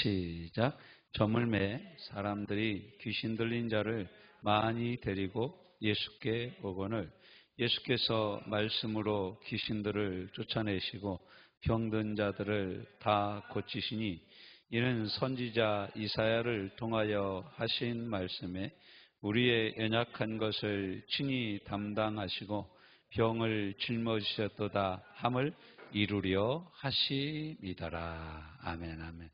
시작. 저물매 사람들이 귀신 들린 자를 많이 데리고 예수께 오거늘 예수께서 말씀으로 귀신들을 쫓아내시고 병든 자들을 다 고치시니 이는 선지자 이사야를 통하여 하신 말씀에 우리의 연약한 것을 친히 담당하시고 병을 짊어지셨도다 함을 이루려 하심이더라. 아멘, 아멘.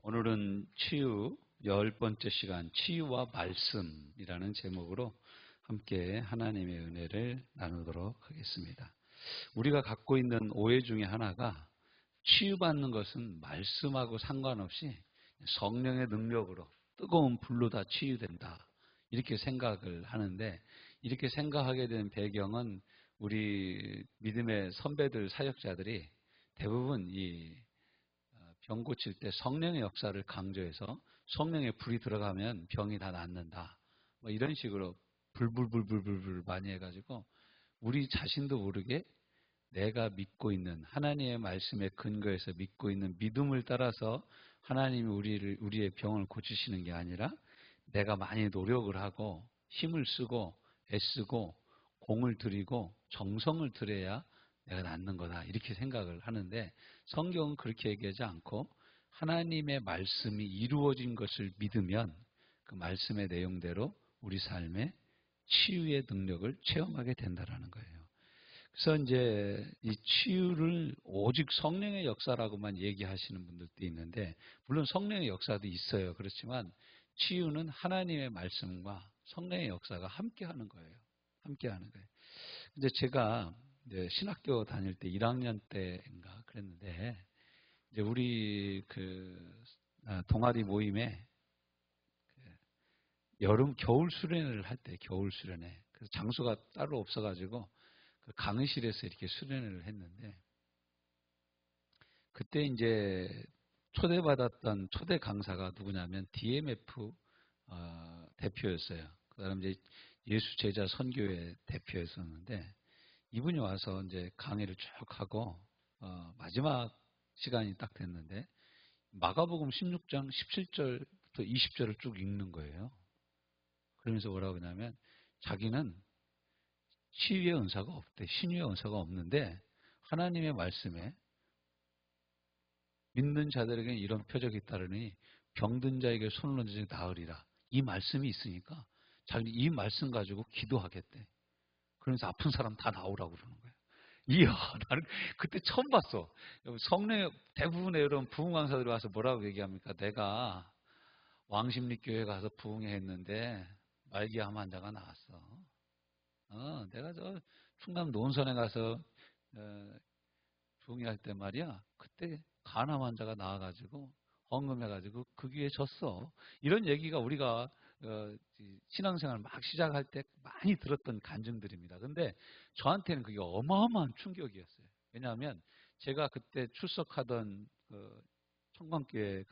오늘은 치유 10번째 시간, 치유와 말씀이라는 제목으로 함께 하나님의 은혜를 나누도록 하겠습니다. 우리가 갖고 있는 오해 중에 하나가 치유받는 것은 말씀하고 상관없이 성령의 능력으로 뜨거운 불로 다 치유된다. 이렇게 생각을 하는데, 이렇게 생각하게 된 배경은 우리 믿음의 선배들, 사역자들이 대부분 이 병 고칠 때 성령의 역사를 강조해서 성령의 불이 들어가면 병이 다 낫는다. 뭐 이런 식으로 불불불불불 많이 해가지고 우리 자신도 모르게 내가 믿고 있는 하나님의 말씀에 근거해서 믿고 있는 믿음을 따라서 하나님이 우리의 병을 고치시는 게 아니라 내가 많이 노력을 하고 힘을 쓰고 애쓰고 공을 들이고 정성을 들여야 내가 낫는 거다. 이렇게 생각을 하는데 성경은 그렇게 얘기하지 않고 하나님의 말씀이 이루어진 것을 믿으면 그 말씀의 내용대로 우리 삶에 치유의 능력을 체험하게 된다는 거예요. 그래서 이제 이 치유를 오직 성령의 역사라고만 얘기하시는 분들도 있는데, 물론 성령의 역사도 있어요. 그렇지만 치유는 하나님의 말씀과 성령의 역사가 함께 하는 거예요. 함께 하는 거예요. 근데 제가 이제 신학교 다닐 때 1학년 때인가 그랬는데, 이제 우리 동아리 모임에 겨울 수련회를 할 때, 겨울 수련회. 그래서 장소가 따로 없어가지고 그 강의실에서 이렇게 수련회를 했는데, 그때 이제 초대받았던 초대 강사가 누구냐면 DMF 대표였어요. 그 다음 이제 예수 제자 선교회 대표였었는데, 이분이 와서 이제 강의를 쭉 하고 마지막 시간이 딱 됐는데 마가복음 16장 17절부터 20절을 쭉 읽는 거예요. 그러면서 뭐라고 하냐면 자기는 치유의 은사가 없대. 신유의 은사가 없는데 하나님의 말씀에 믿는 자들에게 이런 표적이 따르니 병든 자에게 손을 얹으니 나으리라. 이 말씀이 있으니까 자기는 이 말씀 가지고 기도하겠대. 그러면서 아픈 사람 다 나오라고 그러는 거예요. 이야, 나는 그때 처음 봤어. 성령 대부분의 이런 부흥 강사들이 와서 뭐라고 얘기합니까? 내가 왕십리교회 가서 부흥했는데 말기암 환자가 나왔어. 내가 저 충남 논선에 가서 부흥할 때 말이야. 그때 간암 환자가 나와가지고 헌금해가지고 그 귀에 졌어. 이런 얘기가 우리가 신앙생활 막 시작할 때 많이 들었던 간증들입니다. 근데 저한테는 그게 어마어마한 충격이었어요. 왜냐하면 제가 그때 출석하던 청광교회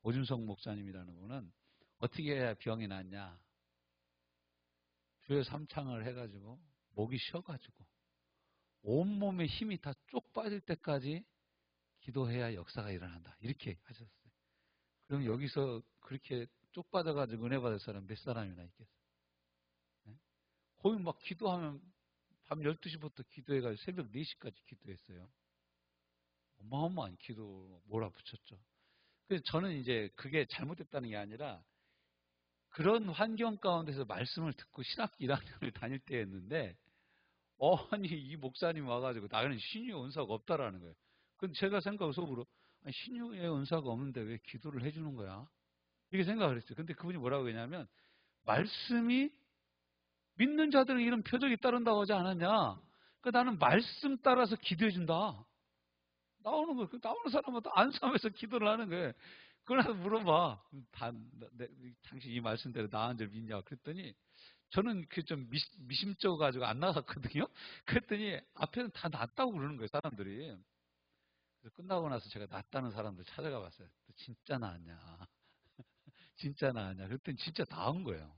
오준성 목사님이라는 분은 어떻게 해야 병이 낫냐? 주여 삼창을 해가지고 목이 쉬어가지고 온몸에 힘이 다 쪽 빠질 때까지 기도해야 역사가 일어난다. 이렇게 하셨어요. 그럼 여기서 그렇게 쪽 빠져가지고 은혜 받을 사람 몇 사람이나 있겠어요? 네? 거의 막 기도하면 밤 12시부터 기도해가지고 새벽 4시까지 기도했어요. 어마어마한 기도 몰아붙였죠. 그래서 저는 이제 그게 잘못됐다는 게 아니라 그런 환경 가운데서 말씀을 듣고 신학교 1학년을 다닐 때였는데, 아니 이 목사님 와가지고 나는 신유의 은사가 없다라는 거예요. 근데 제가 생각을 속으로 신유의 은사가 없는데 왜 기도를 해주는 거야? 이렇게 생각을 했어요. 근데 그분이 뭐라고 했냐면 말씀이 믿는 자들은 이런 표적이 따른다고 하지 않았냐? 그러니까 나는 말씀 따라서 기도해준다. 나오는 거예요. 나오는 사람마다 안수하면서 기도를 하는 거예요. 그러나서 물어봐. 당신 이 말씀대로 나은 줄 믿냐? 그랬더니 저는 그 좀 미심쩍어 가지고 안 나갔거든요. 그랬더니 앞에는 다 낫다고 그러는 거예요, 사람들이. 그래서 끝나고 나서 제가 낫다는 사람들 찾아가 봤어요. 진짜 나았냐? 진짜 나았냐? 그랬더니 진짜 나은 거예요.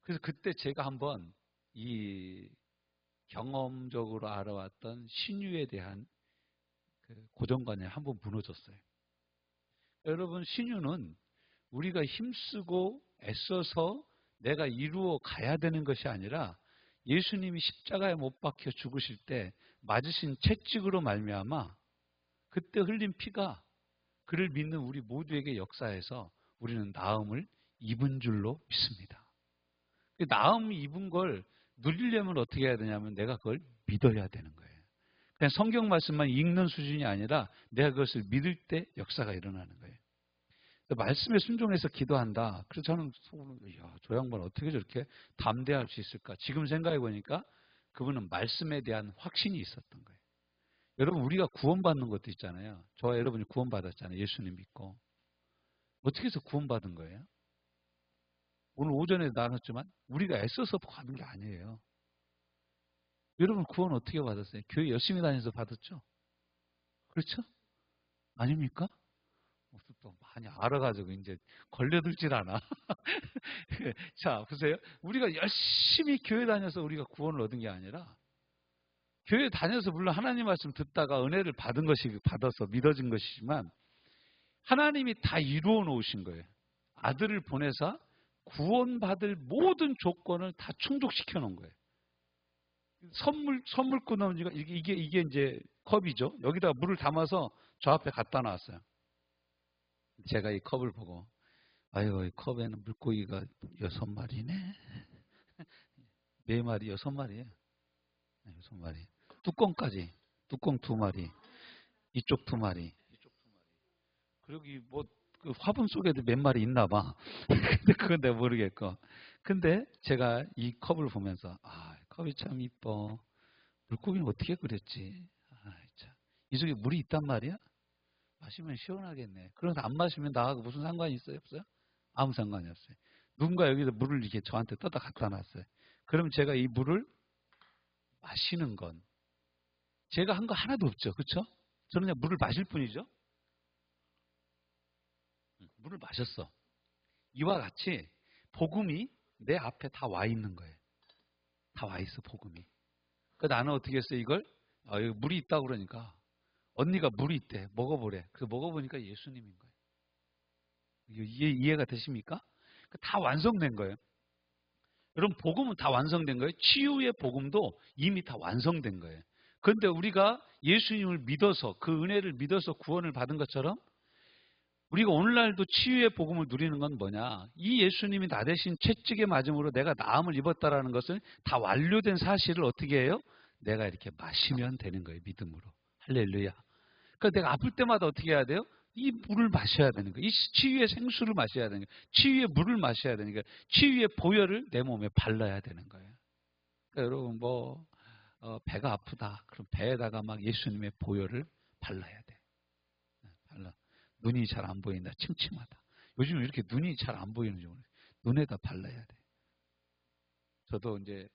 그래서 그때 제가 한번 이 경험적으로 알아왔던 신유에 대한 그 고정관념이 한번 무너졌어요. 여러분, 신유는 우리가 힘쓰고 애써서 내가 이루어 가야 되는 것이 아니라 예수님이 십자가에 못 박혀 죽으실 때 맞으신 채찍으로 말미암아 그때 흘린 피가 그를 믿는 우리 모두에게 역사해서 우리는 나음을 입은 줄로 믿습니다. 나음 입은 걸 누리려면 어떻게 해야 되냐면 내가 그걸 믿어야 되는 거예요. 그냥 성경 말씀만 읽는 수준이 아니라 내가 그것을 믿을 때 역사가 일어나는 거예요. 말씀에 순종해서 기도한다. 그래서 저는 야, 저 양반 어떻게 저렇게 담대할 수 있을까? 지금 생각해 보니까 그분은 말씀에 대한 확신이 있었던 거예요. 여러분, 우리가 구원받는 것도 있잖아요. 저와 여러분이 구원받았잖아요. 예수님 믿고. 어떻게 해서 구원받은 거예요? 오늘 오전에 나눴지만 우리가 애써서 받은 게 아니에요. 여러분 구원 어떻게 받았어요? 교회 열심히 다녀서 받았죠? 그렇죠? 아닙니까? 또 많이 알아가지고 이제 걸려들질 않아. 자, 보세요. 우리가 열심히 교회 다녀서 우리가 구원을 얻은 게 아니라 교회 다녀서 물론 하나님 말씀 듣다가 은혜를 받아서 믿어진 것이지만 하나님이 다 이루어 놓으신 거예요. 아들을 보내서 구원받을 모든 조건을 다 충족시켜 놓은 거예요. 선물꾼 나오니까 이게 이제 컵이죠. 여기다가 물을 담아서 저 앞에 갖다 놨어요. 제가 이 컵을 보고 아유, 이 컵에는 물고기가 6마리네. 4마리, 6마리예요. 6마리. 뚜껑까지. 뚜껑 2마리. 이쪽 2마리. 그리고 그 화분 속에도 몇 마리 있나 봐. 근데 그건 내가 모르겠고. 근데 제가 이 컵을 보면서 컵이 참 이뻐. 물고기는 어떻게 그랬지? 참. 이 속에 물이 있단 말이야? 마시면 시원하겠네. 그래서 안 마시면 나하고 무슨 상관이 있어요? 없어요? 아무 상관이 없어요. 누군가 여기서 물을 이렇게 저한테 떠다 갖다 놨어요. 그럼 제가 이 물을 마시는 건 제가 한 거 하나도 없죠. 그렇죠? 저는 그냥 물을 마실 뿐이죠. 물을 마셨어. 이와 같이 복음이 내 앞에 다 와 있는 거예요. 다 와 있어, 복음이. 그러니까 나는 어떻게 했어요, 이걸? 여기 물이 있다고 그러니까 언니가 물이 있대. 먹어보래. 그래서 먹어보니까 예수님인 거예요. 이해가 되십니까? 다 완성된 거예요. 여러분, 복음은 다 완성된 거예요. 치유의 복음도 이미 다 완성된 거예요. 그런데 우리가 예수님을 믿어서 그 은혜를 믿어서 구원을 받은 것처럼 우리가 오늘날도 치유의 복음을 누리는 건 뭐냐? 이 예수님이 나 대신 채찍에 맞음으로 내가 나음을 입었다라는 것을 다 완료된 사실을 어떻게 해요? 내가 이렇게 마시면 되는 거예요. 믿음으로. 할렐루야. 그러니까 내가 아플 때마다 어떻게 해야 돼요? 이 물을 마셔야 되는 거예요. 이 치유의 생수를 마셔야 되는 거예요. 치유의 물을 마셔야 되는 거예요. 치유의 보혈을 내 몸에 발라야 되는 거예요. 그러니까 여러분 배가 아프다. 그럼 배에다가 막 예수님의 보혈을 발라야 돼. 발라. 눈이 잘 안 보인다. 침침하다. 요즘 이렇게 눈이 잘 안 보이는지 모르겠어요. 눈에다 발라야 돼. 저도 이제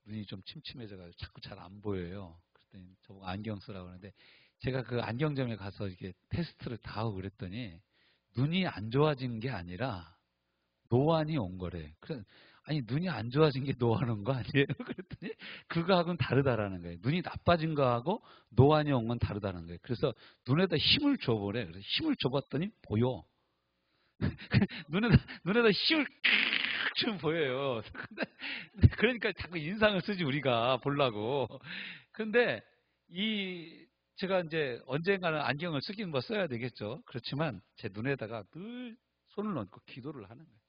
눈이 좀 침침해져가지고 자꾸 잘 안 보여요. 그랬더니 저보고 안경 쓰라고 하는데 제가 그 안경점에 가서 이렇게 테스트를 다 하고 그랬더니 눈이 안 좋아진 게 아니라 노안이 온 거래. 아니 눈이 안 좋아진 게 노안 온 거 아니에요? 그랬더니 그거하고는 다르다라는 거예요. 눈이 나빠진 거하고 노안이 온 건 다르다는 거예요. 그래서 눈에다 힘을 줘보래. 그래서 힘을 줘봤더니 보여. 눈에다 힘을 좀 보여요. 그러니까 자꾸 인상을 쓰지 우리가 보려고. 근데 제가 이제 언젠가는 안경을 쓰긴 써야 되겠죠. 그렇지만 제 눈에다가 늘 손을 얹고 기도를 하는 거예요.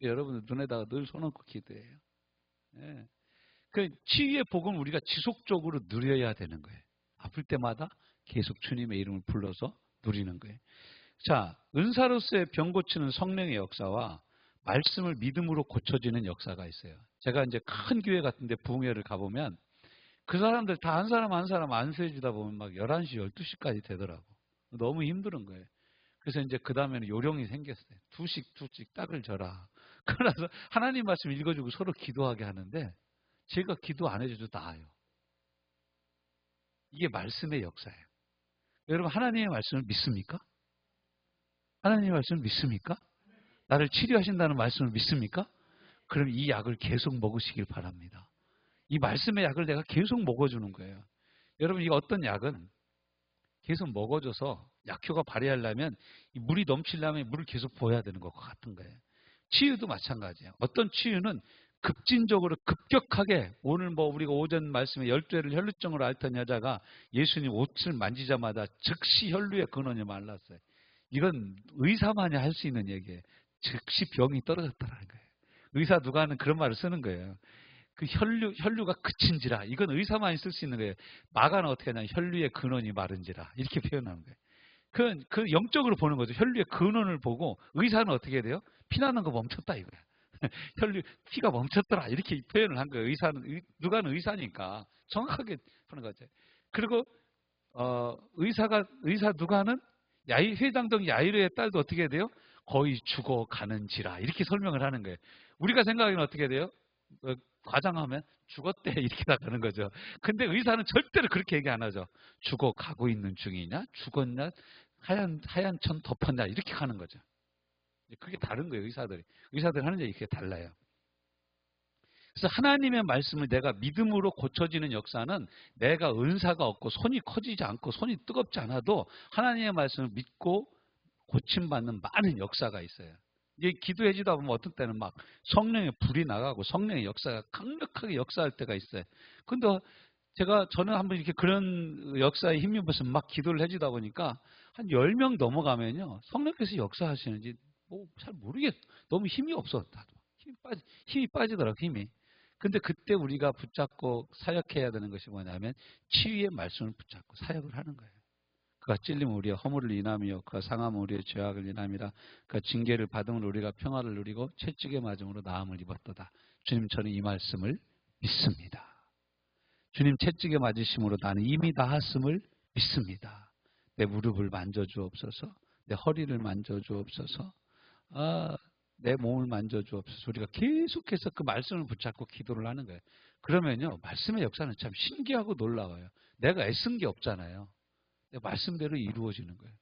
여러분들 눈에다가 늘 손 얹고 기도해요. 네. 그 치유의 복음을 우리가 지속적으로 누려야 되는 거예요. 아플 때마다 계속 주님의 이름을 불러서 누리는 거예요. 자, 은사로서의 병 고치는 성령의 역사와 말씀을 믿음으로 고쳐지는 역사가 있어요. 제가 이제 큰 교회 같은데 부흥회를 가보면 그 사람들 다 한 사람 한 사람 안수해주다 보면 막 11시, 12시까지 되더라고. 너무 힘든 거예요. 그래서 이제 그 다음에는 요령이 생겼어요. 두씩 딱을 져라. 그러나서 하나님 말씀 읽어주고 서로 기도하게 하는데 제가 기도 안 해줘도 나아요. 이게 말씀의 역사예요. 여러분 하나님의 말씀을 믿습니까? 하나님의 말씀을 믿습니까? 나를 치료하신다는 말씀을 믿습니까? 그럼 이 약을 계속 먹으시길 바랍니다. 이 말씀의 약을 내가 계속 먹어주는 거예요. 여러분, 이 어떤 약은 계속 먹어줘서 약효가 발휘하려면 이 물이 넘치려면 물을 계속 부어야 되는 것과 같은 거예요. 치유도 마찬가지예요. 어떤 치유는 급진적으로 급격하게 오늘 뭐 우리가 오전 말씀에 12회를 혈루증으로 앓던 여자가 예수님 옷을 만지자마자 즉시 혈루의 근원이 말랐어요. 이건 의사만이 할 수 있는 얘기예요. 즉시 병이 떨어졌다는 거예요. 의사 누가 하는 그런 말을 쓰는 거예요. 그 혈류가 그친지라. 이건 의사만이 쓸 수 있는 거예요. 마가는 어떻게 하냐. 혈류의 근원이 마른지라. 이렇게 표현하는 거예요. 그 영적으로 보는 거죠. 혈류의 근원을 보고 의사는 어떻게 해야 돼요? 피나는 거 멈췄다 이거야. 피가 멈췄더라. 이렇게 표현을 한 거예요. 누가는 의사니까 정확하게 하는 거죠. 그리고 의사 누가는 회당동 야이르의 딸도 어떻게 해야 돼요? 거의 죽어가는지라. 이렇게 설명을 하는 거예요. 우리가 생각하기는 어떻게 해야 돼요? 과장하면 죽었대 이렇게 나가는 거죠. 근데 의사는 절대로 그렇게 얘기 안 하죠. 죽어가고 있는 중이냐? 죽었냐? 하얀 천 덮었냐? 이렇게 하는 거죠. 그게 다른 거예요. 의사들이 하는 얘기 그게 달라요. 그래서 하나님의 말씀을 내가 믿음으로 고쳐지는 역사는 내가 은사가 없고 손이 커지지 않고 손이 뜨겁지 않아도 하나님의 말씀을 믿고 고침받는 많은 역사가 있어요. 이게 기도해지다 보면 어떤 때는 막 성령의 불이 나가고 성령의 역사가 강력하게 역사할 때가 있어요. 근데 저는 한번 이렇게 그런 역사에 힘입어서 막 기도를 해주다 보니까 한 10명 넘어가면요. 성령께서 역사하시는지 뭐 잘 모르겠어. 너무 힘이 없어. 힘이 빠지더라고, 힘이. 근데 그때 우리가 붙잡고 사역해야 되는 것이 뭐냐면 치유의 말씀을 붙잡고 사역을 하는 거예요. 그가 찔림 우리의 허물을 인함이요 그가 상함 우리의 죄악을 인함이라. 그가 징계를 받음으로 우리가 평화를 누리고 채찍에 맞음으로 나음을 입었도다. 주님, 저는 이 말씀을 믿습니다. 주님 채찍에 맞으심으로 나는 이미 나았음을 믿습니다. 내 무릎을 만져주옵소서. 내 허리를 만져주옵소서. 내 몸을 만져주옵소서. 우리가 계속해서 그 말씀을 붙잡고 기도를 하는 거예요. 그러면요, 말씀의 역사는 참 신기하고 놀라워요. 내가 애쓴 게 없잖아요. 말씀대로 이루어지는 거예요.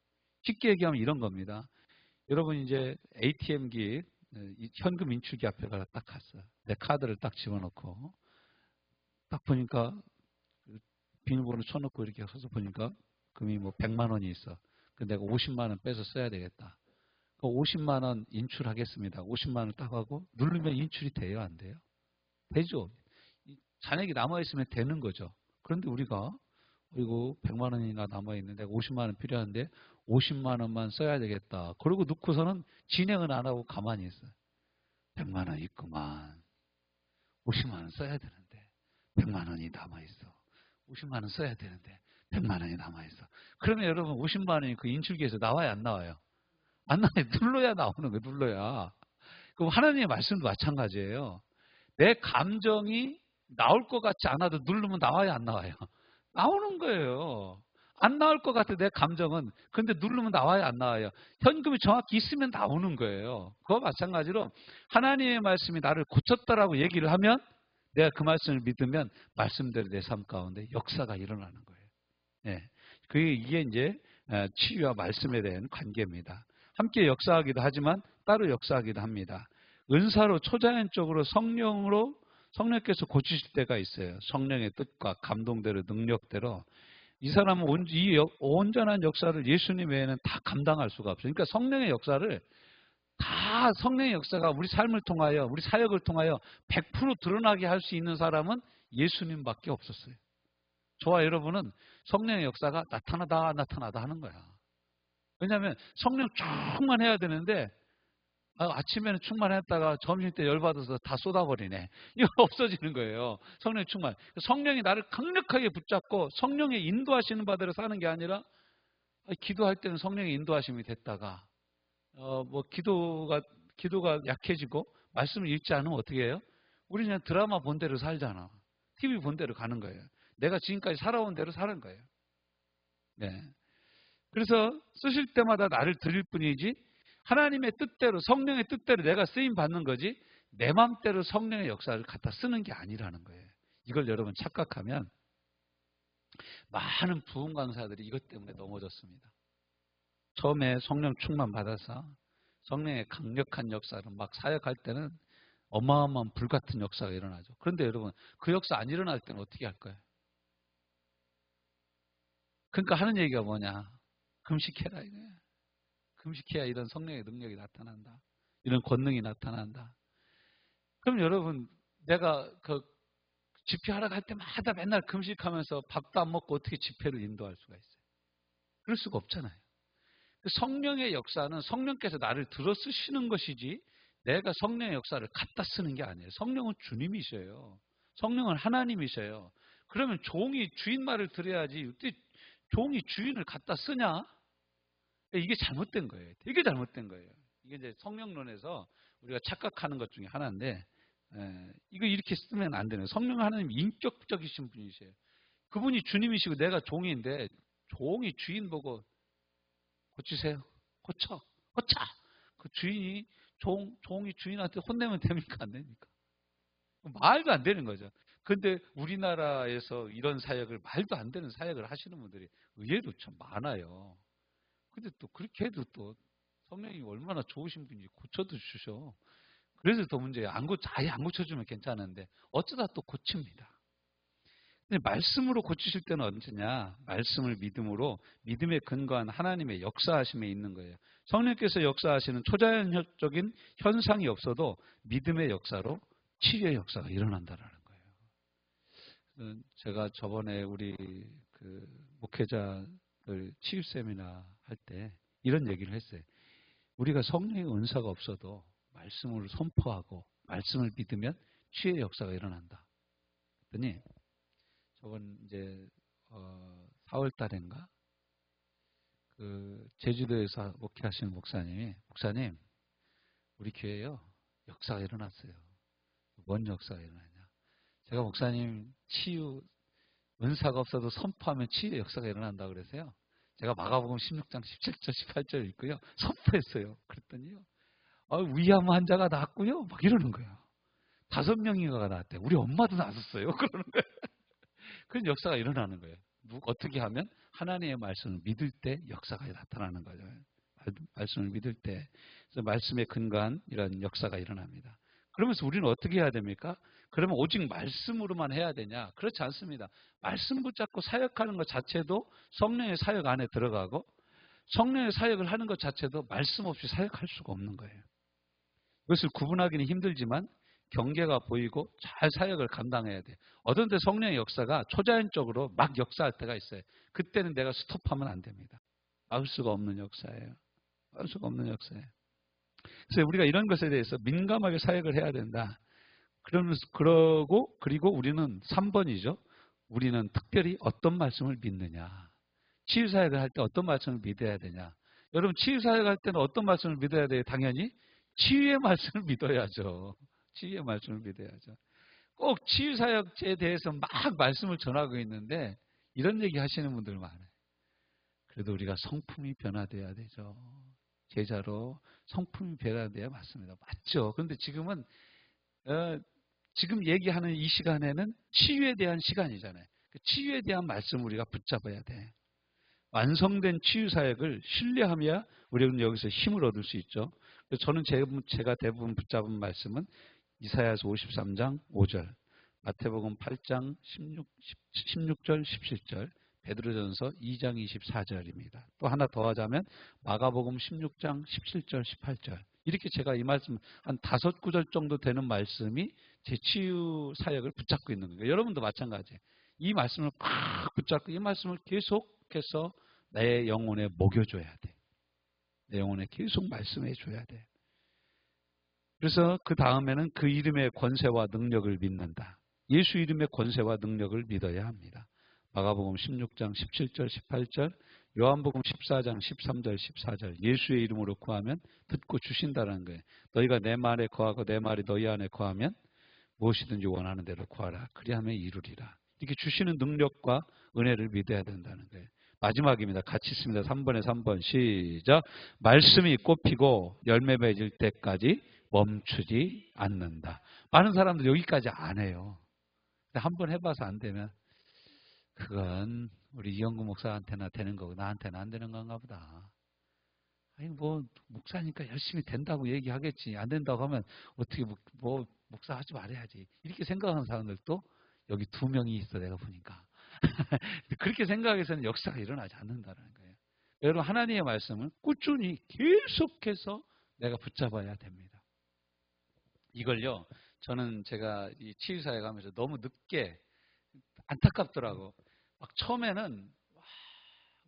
쉽게 얘기하면 이런 겁니다. 여러분 이제 ATM기 현금 인출기 앞에 가서 딱 갔어요. 내 카드를 딱 집어넣고 딱 보니까 비밀번호 쳐놓고 이렇게 서서 보니까 금이 뭐 100만 원이 있어. 근데 내가 50만 원 빼서 써야 되겠다. 50만 원 인출하겠습니다. 50만 원 딱 하고 누르면 인출이 돼요, 안 돼요? 되죠. 잔액이 남아있으면 되는 거죠. 그런데 우리가 그리고 100만 원이나 남아있는데 50만 원 필요한데 50만 원만 써야 되겠다. 그러고 놓고서는 진행은 안 하고 가만히 있어요. 100만 원 있구만. 50만 원 써야 되는데 100만 원이 남아있어. 50만 원 써야 되는데 100만 원이 남아있어. 그러면 여러분 50만 원이 그 인출기에서 나와요, 안 나와요? 안 나와요. 눌러야 나오는 거예요. 눌러야. 그럼 하나님의 말씀도 마찬가지예요. 내 감정이 나올 것 같지 않아도 누르면 나와요, 안 나와요? 나오는 거예요. 안 나올 것 같아, 내 감정은. 근데 누르면 나와요, 안 나와요? 현금이 정확히 있으면 나오는 거예요. 그와 마찬가지로 하나님의 말씀이 나를 고쳤다라고 얘기를 하면 내가 그 말씀을 믿으면 말씀대로 내 삶 가운데 역사가 일어나는 거예요. 네. 이게 이제 치유와 말씀에 대한 관계입니다. 함께 역사하기도 하지만 따로 역사하기도 합니다. 은사로 초자연적으로 성령께서 고치실 때가 있어요. 성령의 뜻과 감동대로 능력대로. 이 사람은 이 온전한 역사를 예수님 외에는 다 감당할 수가 없어요. 그러니까 성령의 역사가 우리 삶을 통하여 우리 사역을 통하여 100% 드러나게 할 수 있는 사람은 예수님밖에 없었어요. 저와 여러분은 성령의 역사가 나타나다 하는 거야. 왜냐하면 성령 충만해야 되는데 아침에는 충만했다가 점심때 열받아서 다 쏟아버리네. 이거 없어지는 거예요. 성령 충만. 성령이 나를 강력하게 붙잡고 성령의 인도하시는 바대로 사는 게 아니라 기도할 때는 성령의 인도하심이 됐다가 기도가 약해지고 말씀을 읽지 않으면 어떻게 해요? 우리 그냥 드라마 본 대로 살잖아. TV 본 대로 가는 거예요. 내가 지금까지 살아온 대로 사는 거예요. 네. 그래서 쓰실 때마다 나를 드릴 뿐이지 하나님의 뜻대로 성령의 뜻대로 내가 쓰임 받는 거지 내 맘대로 성령의 역사를 갖다 쓰는 게 아니라는 거예요. 이걸 여러분 착각하면 많은 부흥 강사들이 이것 때문에 넘어졌습니다. 처음에 성령 충만 받아서 성령의 강력한 역사를 막 사역할 때는 어마어마한 불같은 역사가 일어나죠. 그런데 여러분 그 역사 안 일어날 때는 어떻게 할 거예요? 그러니까 하는 얘기가 뭐냐? 금식해라 이거야. 금식해야 이런 성령의 능력이 나타난다. 이런 권능이 나타난다. 그럼 여러분, 내가 그 집회하러 갈 때마다 맨날 금식하면서 밥도 안 먹고 어떻게 집회를 인도할 수가 있어요? 그럴 수가 없잖아요. 성령의 역사는 성령께서 나를 들어 쓰시는 것이지 내가 성령의 역사를 갖다 쓰는 게 아니에요. 성령은 주님이셔요. 성령은 하나님이셔요. 그러면 종이 주인 말을 들어야지 어떻게 종이 주인을 갖다 쓰냐? 이게 잘못된 거예요. 되게 잘못된 거예요. 이게 이제 성령론에서 우리가 착각하는 것 중에 하나인데 이거 이렇게 쓰면 안 되는 거예요. 성령 하나님 인격적이신 분이세요. 그분이 주님이시고 내가 종인데 종이 주인 보고 고치세요. 고쳐. 그 종이 주인한테 혼내면 됩니까? 안 됩니까? 말도 안 되는 거죠. 근데 우리나라에서 이런 사역을 말도 안 되는 사역을 하시는 분들이 의외로 참 많아요. 근데 또 그렇게 해도 또 성령이 얼마나 좋으신 분인지 고쳐도 주셔. 그래서 더 문제예요. 아예 안 고쳐주면 괜찮은데 어쩌다 또 고칩니다. 근데 말씀으로 고치실 때는 언제냐? 말씀을 믿음으로 믿음에 근거한 하나님의 역사하심에 있는 거예요. 성령께서 역사하시는 초자연적인 현상이 없어도 믿음의 역사로 치유의 역사가 일어난다라는 거예요. 제가 저번에 우리 그 목회자들 치유 세미나 할 때 이런 얘기를 했어요. 우리가 성령의 은사가 없어도 말씀을 선포하고 말씀을 믿으면 치유의 역사가 일어난다. 그랬더니 저번 이제 4월 달인가 그 제주도에서 목회하시는 목사님 우리 교회에요 역사가 일어났어요. 뭔 역사가 일어나냐? 제가 목사님 치유 은사가 없어도 선포하면 치유의 역사가 일어난다 그래서요. 제가 마가복음 16장 17절 18절 읽고요 선포했어요. 그랬더니요 위암 환자가 낫고요 막 이러는 거예요. 5명인가가 나왔대. 우리 엄마도 나섰어요. 그러는 거예요. 그런 역사가 일어나는 거예요. 어떻게 하면 하나님의 말씀을 믿을 때 역사가 나타나는 거죠. 말씀을 믿을 때. 그래서 말씀에 근거한 이런 역사가 일어납니다. 그러면서 우리는 어떻게 해야 됩니까? 그러면 오직 말씀으로만 해야 되냐? 그렇지 않습니다. 말씀 붙잡고 사역하는 것 자체도 성령의 사역 안에 들어가고 성령의 사역을 하는 것 자체도 말씀 없이 사역할 수가 없는 거예요. 이것을 구분하기는 힘들지만 경계가 보이고 잘 사역을 감당해야 돼요. 어떤 때 성령의 역사가 초자연적으로 막 역사할 때가 있어요. 그때는 내가 스톱하면 안 됩니다. 막을 수가 없는 역사예요. 막을 수가 없는 역사예요. 그래서 우리가 이런 것에 대해서 민감하게 사역을 해야 된다. 그리고 우리는 3번이죠. 우리는 특별히 어떤 말씀을 믿느냐. 치유사역을 할 때 어떤 말씀을 믿어야 되냐. 여러분 치유사역을 할 때는 어떤 말씀을 믿어야 돼요? 당연히 치유의 말씀을 믿어야죠. 치유의 말씀을 믿어야죠. 꼭 치유사역에 대해서 막 말씀을 전하고 있는데 이런 얘기 하시는 분들 많아요. 그래도 우리가 성품이 변화돼야 되죠. 제자로 성품이 변화돼야 맞습니다. 맞죠. 그런데 지금은 지금 얘기하는 이 시간에는 치유에 대한 시간이잖아요. 치유에 대한 말씀을 우리가 붙잡아야 돼. 완성된 치유사역을 신뢰하며 우리는 여기서 힘을 얻을 수 있죠. 저는 제가 대부분 붙잡은 말씀은 이사야서 53장 5절, 마태복음 8장 16절 17절, 베드로전서 2장 24절입니다. 또 하나 더 하자면 마가복음 16장 17절 18절. 이렇게 제가 이 말씀 한 5구절 정도 되는 말씀이 제 치유 사역을 붙잡고 있는 거예요. 여러분도 마찬가지예요. 이 말씀을 꽉 붙잡고 이 말씀을 계속해서 내 영혼에 먹여줘야 돼. 내 영혼에 계속 말씀해줘야 돼. 그래서 그 다음에는 그 이름의 권세와 능력을 믿는다. 예수 이름의 권세와 능력을 믿어야 합니다. 마가복음 16장 17절 18절, 요한복음 14장 13절 14절. 예수의 이름으로 구하면 듣고 주신다는 거예요. 너희가 내 말에 거하고 내 말이 너희 안에 거하면 무엇이든지 원하는 대로 구하라. 그리하면 이루리라. 이렇게 주시는 능력과 은혜를 믿어야 된다는 거예요. 마지막입니다. 같이 있습니다. 3번에 3번 시작. 말씀이 꽃피고 열매 맺을 때까지 멈추지 않는다. 많은 사람들 여기까지 안 해요. 근데 한번 해봐서 안 되면 그건 우리 이영구 목사한테나 되는 거고 나한테는 안 되는 건가 보다. 아니 뭐 목사니까 열심히 된다고 얘기하겠지. 안 된다고 하면 어떻게 뭐 목사 하지 말아야지. 이렇게 생각하는 사람들도 여기 2명이 있어 내가 보니까. 그렇게 생각해서는 역사가 일어나지 않는다는 거예요. 여러분, 하나님의 말씀은 꾸준히 계속해서 내가 붙잡아야 됩니다. 이걸요, 저는 제가 이 치유사에 가면서 너무 늦게 안타깝더라고. 막 처음에는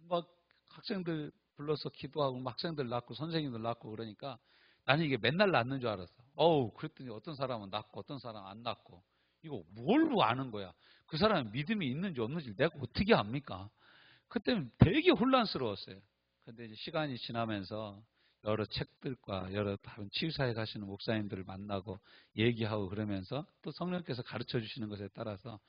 막 학생들 불러서 기도하고 막 학생들 낳고 선생님들 낳고 그러니까 나는 이게 맨날 낳는 줄 알았어. 그랬더니 어떤 사람은 낳고 어떤 사람은 안 낳고. 이거 뭘로 아는 거야? 그 사람은 믿음이 있는지 없는지 내가 어떻게 압니까? 그때는 되게 혼란스러웠어요. 근데 이제 시간이 지나면서 여러 책들과 여러 다른 치유사에 가시는 목사님들을 만나고 얘기하고 그러면서 또 성령께서 가르쳐 주시는 것에 따라서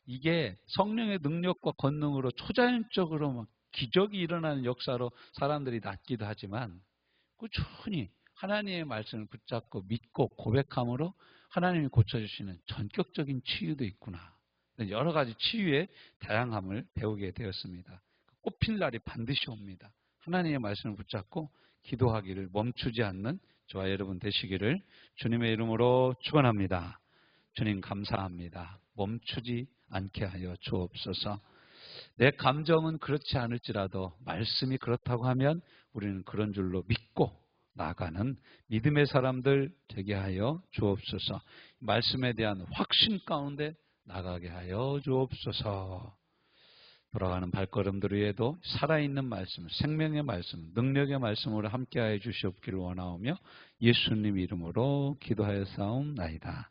이게 성령의 능력과 권능으로 초자연적으로 막 기적이 일어나는 역사로 사람들이 낫기도 하지만 꾸준히 하나님의 말씀을 붙잡고 믿고 고백함으로 하나님이 고쳐주시는 전격적인 치유도 있구나. 여러 가지 치유의 다양함을 배우게 되었습니다. 꽃필 날이 반드시 옵니다. 하나님의 말씀을 붙잡고 기도하기를 멈추지 않는 저와 여러분 되시기를 주님의 이름으로 축원합니다. 주님 감사합니다. 멈추지 않게 하여 주옵소서. 내 감정은 그렇지 않을지라도 말씀이 그렇다고 하면 우리는 그런 줄로 믿고 나가는 믿음의 사람들 되게 하여 주옵소서. 말씀에 대한 확신 가운데 나가게 하여 주옵소서. 돌아가는 발걸음들 위에도 살아있는 말씀, 생명의 말씀, 능력의 말씀으로 함께하여 주시옵기를 원하오며 예수님 이름으로 기도하여 싸움나이다.